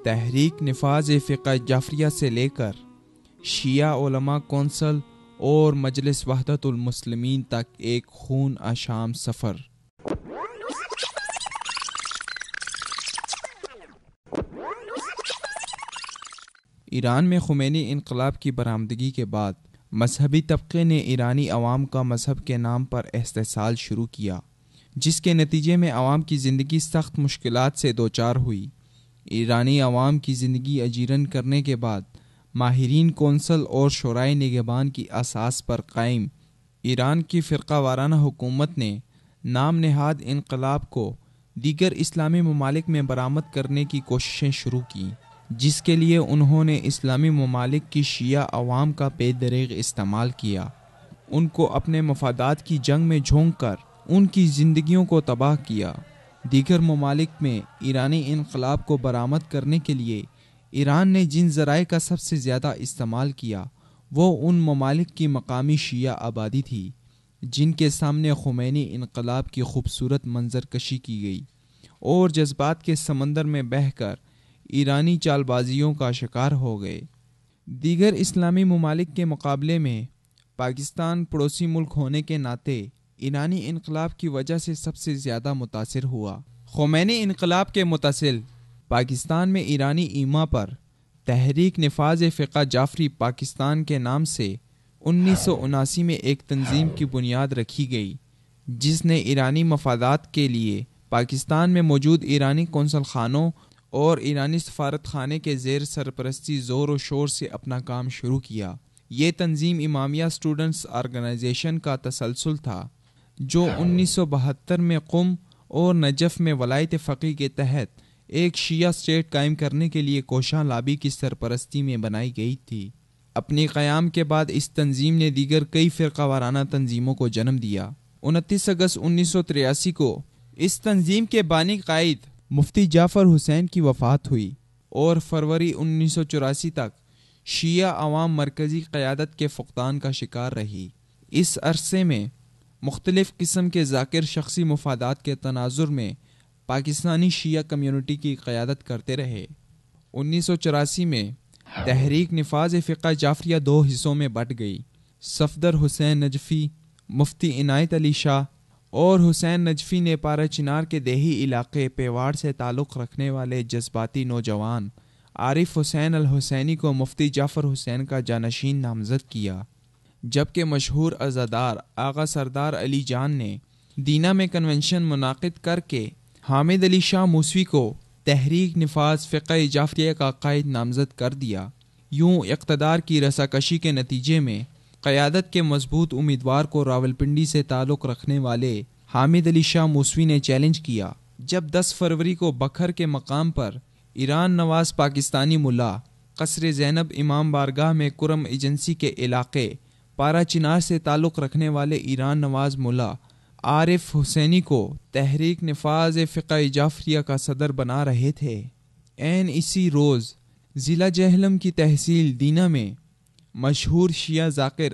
تحریک نفاذ فقہ جعفریہ سے لے کر شیعہ علماء کونسل اور مجلس وحدت المسلمین تک ایک خون آشام سفر۔ ایران میں خمینی انقلاب کی برآمدگی کے بعد مذہبی طبقے نے ایرانی عوام کا مذہب کے نام پر استحصال شروع کیا، جس کے نتیجے میں عوام کی زندگی سخت مشکلات سے دوچار ہوئی۔ ایرانی عوام کی زندگی اجیرن کرنے کے بعد ماہرین کونسل اور شورائے نگہبان کی اساس پر قائم ایران کی فرقہ وارانہ حکومت نے نام نہاد انقلاب کو دیگر اسلامی ممالک میں برآمد کرنے کی کوششیں شروع کیں، جس کے لیے انہوں نے اسلامی ممالک کی شیعہ عوام کا بے دریغ استعمال کیا، ان کو اپنے مفادات کی جنگ میں جھونک کر ان کی زندگیوں کو تباہ کیا۔ دیگر ممالک میں ایرانی انقلاب کو برآمد کرنے کے لیے ایران نے جن ذرائع کا سب سے زیادہ استعمال کیا وہ ان ممالک کی مقامی شیعہ آبادی تھی، جن کے سامنے خمینی انقلاب کی خوبصورت منظر کشی کی گئی اور جذبات کے سمندر میں بہہ کر ایرانی چال بازیوں کا شکار ہو گئے۔ دیگر اسلامی ممالک کے مقابلے میں پاکستان پڑوسی ملک ہونے کے ناطے ایرانی انقلاب کی وجہ سے سب سے زیادہ متاثر ہوا۔ خمینی انقلاب کے متصل پاکستان میں ایرانی ایما پر تحریک نفاذ فقہ جعفری پاکستان کے نام سے 1979 میں ایک تنظیم کی بنیاد رکھی گئی، جس نے ایرانی مفادات کے لیے پاکستان میں موجود ایرانی قونصل خانوں اور ایرانی سفارت خانے کے زیر سرپرستی زور و شور سے اپنا کام شروع کیا۔ یہ تنظیم امامیہ اسٹوڈنٹس آرگنائزیشن کا تسلسل تھا، جو 1972 میں قم اور نجف میں ولایت فقیہ کے تحت ایک شیعہ اسٹیٹ قائم کرنے کے لیے کوشاں لابی کی سرپرستی میں بنائی گئی تھی۔ اپنی قیام کے بعد اس تنظیم نے دیگر کئی فرقہ وارانہ تنظیموں کو جنم دیا۔ 29 اگست 1983 کو اس تنظیم کے بانی قائد مفتی جعفر حسین کی وفات ہوئی اور فروری 1984 تک شیعہ عوام مرکزی قیادت کے فقدان کا شکار رہی۔ اس عرصے میں مختلف قسم کے ذاکر شخصی مفادات کے تناظر میں پاکستانی شیعہ کمیونٹی کی قیادت کرتے رہے۔ 1984 میں تحریک نفاذ فقہ جعفریہ دو حصوں میں بٹ گئی۔ صفدر حسین نجفی، مفتی عنایت علی شاہ اور حسین نجفی نے پارا چنار کے دیہی علاقے پیواڑ سے تعلق رکھنے والے جذباتی نوجوان عارف حسین الحسینی کو مفتی جعفر حسین کا جانشین نامزد کیا، جبکہ مشہور عزادار آغا سردار علی جان نے دینہ میں کنونشن منعقد کر کے حامد علی شاہ موسوی کو تحریک نفاذ فقہ جعفریہ کا قائد نامزد کر دیا۔ یوں اقتدار کی رساکشی کے نتیجے میں قیادت کے مضبوط امیدوار کو راولپنڈی سے تعلق رکھنے والے حامد علی شاہ موسوی نے چیلنج کیا۔ جب 10 فروری کو بکھر کے مقام پر ایران نواز پاکستانی ملا قصر زینب امام بارگاہ میں کرم ایجنسی کے علاقے پارا چنار سے تعلق رکھنے والے ایران نواز ملا عارف حسینی کو تحریک نفاذ فقہ جعفریہ کا صدر بنا رہے تھے، عین اسی روز ضلع جہلم کی تحصیل دینہ میں مشہور شیعہ ذاکر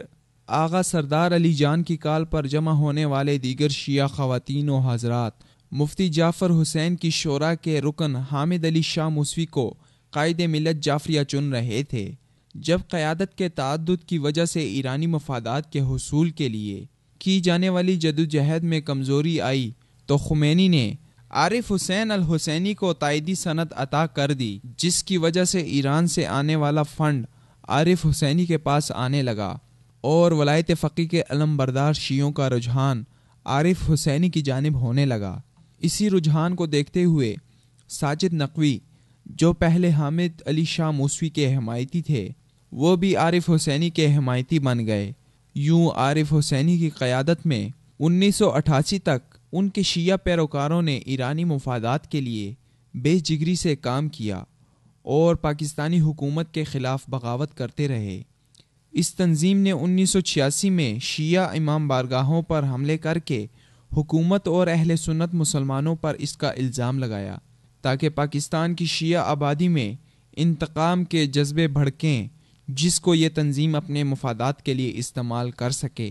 آغا سردار علی جان کی کال پر جمع ہونے والے دیگر شیعہ خواتین و حضرات مفتی جعفر حسین کی شورا کے رکن حامد علی شاہ موسوی کو قائد ملت جعفریہ چن رہے تھے۔ جب قیادت کے تعدد کی وجہ سے ایرانی مفادات کے حصول کے لیے کی جانے والی جدوجہد میں کمزوری آئی تو خمینی نے عارف حسین الحسینی کو تائیدی سند عطا کر دی، جس کی وجہ سے ایران سے آنے والا فنڈ عارف حسینی کے پاس آنے لگا اور ولایت فقیہ کے علم بردار شیعوں کا رجحان عارف حسینی کی جانب ہونے لگا۔ اسی رجحان کو دیکھتے ہوئے ساجد نقوی، جو پہلے حامد علی شاہ موسوی کے حمایتی تھے، وہ بھی عارف حسینی کے حمایتی بن گئے۔ یوں عارف حسینی کی قیادت میں 1988 تک ان کے شیعہ پیروکاروں نے ایرانی مفادات کے لیے بے جگری سے کام کیا اور پاکستانی حکومت کے خلاف بغاوت کرتے رہے۔ اس تنظیم نے 1986 میں شیعہ امام بارگاہوں پر حملے کر کے حکومت اور اہل سنت مسلمانوں پر اس کا الزام لگایا تاکہ پاکستان کی شیعہ آبادی میں انتقام کے جذبے بھڑکیں، جس کو یہ تنظیم اپنے مفادات کے لیے استعمال کر سکے۔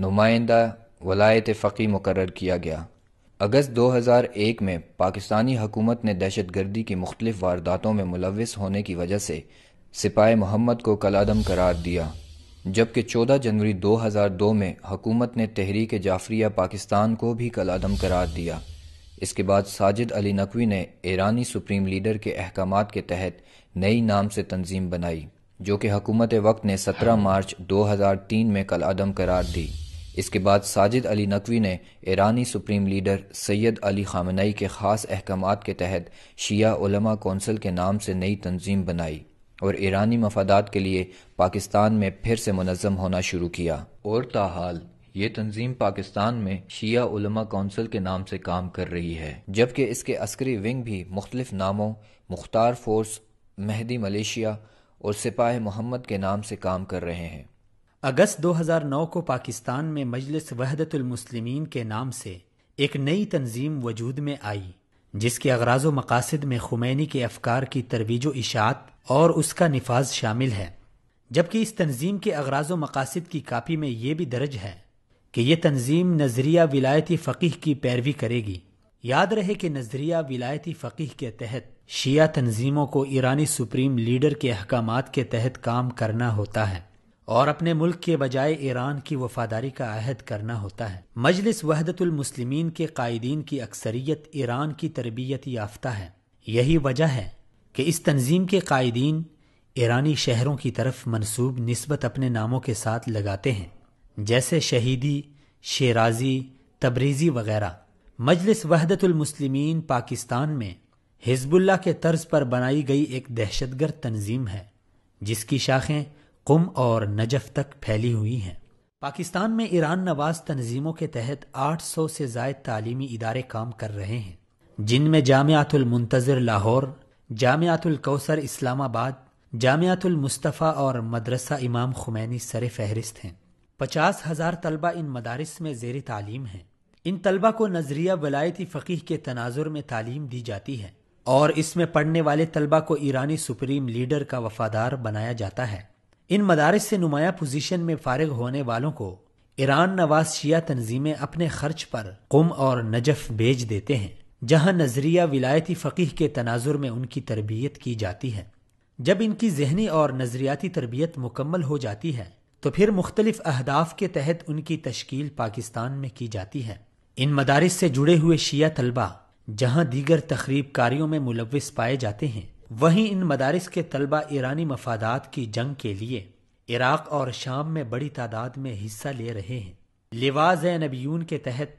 نمائندہ ولایت فقیہ مقرر کیا گیا۔ اگست 2001 میں پاکستانی حکومت نے دہشت گردی کی مختلف وارداتوں میں ملوث ہونے کی وجہ سے سپاہ محمد کو کالعدم قرار دیا، جبکہ 14 جنوری 2002 میں حکومت نے تحریک جعفریہ پاکستان کو بھی کالعدم قرار دیا۔ اس کے بعد ساجد علی نقوی نے ایرانی سپریم لیڈر کے احکامات کے تحت نئی نام سے تنظیم بنائی، جو کہ حکومت وقت نے 17 مارچ 2003 میں کالعدم قرار دی۔ اس کے بعد ساجد علی نقوی نے ایرانی سپریم لیڈر سید علی خامنئی کے خاص احکامات کے تحت شیعہ علماء کونسل کے نام سے نئی تنظیم بنائی اور ایرانی مفادات کے لیے پاکستان میں پھر سے منظم ہونا شروع کیا، اور تاحال یہ تنظیم پاکستان میں شیعہ علماء کونسل کے نام سے کام کر رہی ہے، جبکہ اس کے عسکری ونگ بھی مختلف ناموں مختار فورس، مہدی ملیشیا اور سپاہ محمد کے نام سے کام کر رہے ہیں۔ اگست 2009 کو پاکستان میں مجلس وحدت المسلمین کے نام سے ایک نئی تنظیم وجود میں آئی، جس کے اغراض و مقاصد میں خمینی کے افکار کی ترویج و اشاعت اور اس کا نفاذ شامل ہے، جبکہ اس تنظیم کے اغراض و مقاصد کی کاپی میں یہ بھی درج ہے کہ یہ تنظیم نظریہ ولایتی فقیہ کی پیروی کرے گی۔ یاد رہے کہ نظریہ ولایتی فقیہ کے تحت شیعہ تنظیموں کو ایرانی سپریم لیڈر کے احکامات کے تحت کام کرنا ہوتا ہے اور اپنے ملک کے بجائے ایران کی وفاداری کا عہد کرنا ہوتا ہے۔ مجلس وحدت المسلمین کے قائدین کی اکثریت ایران کی تربیت یافتہ ہے۔ یہی وجہ ہے کہ اس تنظیم کے قائدین ایرانی شہروں کی طرف منسوب نسبت اپنے ناموں کے ساتھ لگاتے ہیں، جیسے شہیدی، شیرازی، تبریزی وغیرہ۔ مجلس وحدت المسلمین پاکستان میں حزب اللہ کے طرز پر بنائی گئی ایک دہشت گرد تنظیم ہے، جس کی شاخیں قم اور نجف تک پھیلی ہوئی ہیں۔ پاکستان میں ایران نواز تنظیموں کے تحت 800 سے زائد تعلیمی ادارے کام کر رہے ہیں، جن میں جامعۃ المنتظر لاہور، جامعۃ الکوثر اسلام آباد، جامعۃ المصطفیٰ اور مدرسہ امام خمینی سر فہرست ہیں۔ 50,000 طلبہ ان مدارس میں زیر تعلیم ہیں۔ ان طلبہ کو نظریہ ولایتی فقیہ کے تناظر میں تعلیم دی جاتی ہے اور اس میں پڑھنے والے طلبہ کو ایرانی سپریم لیڈر کا وفادار بنایا جاتا ہے۔ ان مدارس سے نمایاں پوزیشن میں فارغ ہونے والوں کو ایران نواز شیعہ تنظیمیں اپنے خرچ پر قم اور نجف بھیج دیتے ہیں، جہاں نظریہ ولایتی فقیہ کے تناظر میں ان کی تربیت کی جاتی ہے۔ جب ان کی ذہنی اور نظریاتی تربیت مکمل ہو جاتی ہے تو پھر مختلف اہداف کے تحت ان کی تشکیل پاکستان میں کی جاتی ہے۔ ان مدارس سے جڑے ہوئے شیعہ طلبہ جہاں دیگر تخریب کاریوں میں ملوث پائے جاتے ہیں، وہیں ان مدارس کے طلبہ ایرانی مفادات کی جنگ کے لیے عراق اور شام میں بڑی تعداد میں حصہ لے رہے ہیں۔ لواء زینبیون کے تحت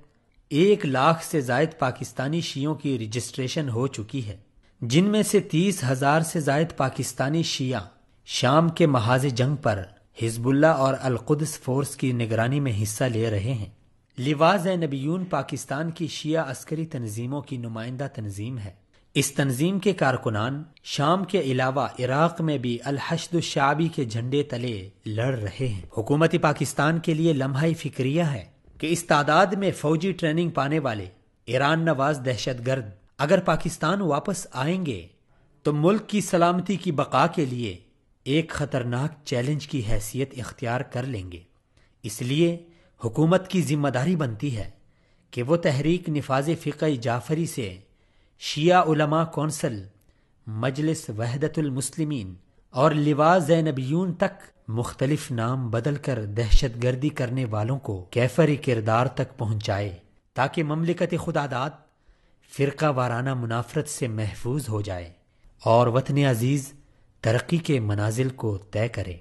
1 لاکھ سے زائد پاکستانی شیعوں کی رجسٹریشن ہو چکی ہے، جن میں سے 30,000 سے زائد پاکستانی شیعہ شام کے محاذ جنگ پر حزب اللہ اور القدس فورس کی نگرانی میں حصہ لے رہے ہیں۔ لواء زینبیون پاکستان کی شیعہ عسکری تنظیموں کی نمائندہ تنظیم ہے۔ اس تنظیم کے کارکنان شام کے علاوہ عراق میں بھی الحشد الشعبی کے جھنڈے تلے لڑ رہے ہیں۔ حکومت پاکستان کے لیے لمحہ فکریہ ہے کہ اس تعداد میں فوجی ٹریننگ پانے والے ایران نواز دہشت گرد اگر پاکستان واپس آئیں گے تو ملک کی سلامتی کی بقا کے لیے ایک خطرناک چیلنج کی حیثیت اختیار کر لیں گے۔ اس لیے حکومت کی ذمہ داری بنتی ہے کہ وہ تحریک نفاذ فقہ جعفری سے شیعہ علماء کونسل، مجلس وحدت المسلمین اور لواء زینبیون تک مختلف نام بدل کر دہشت گردی کرنے والوں کو کیفری کردار تک پہنچائے، تاکہ مملکت خداداد فرقہ وارانہ منافرت سے محفوظ ہو جائے اور وطن عزیز ترقی کے منازل کو طے کرے۔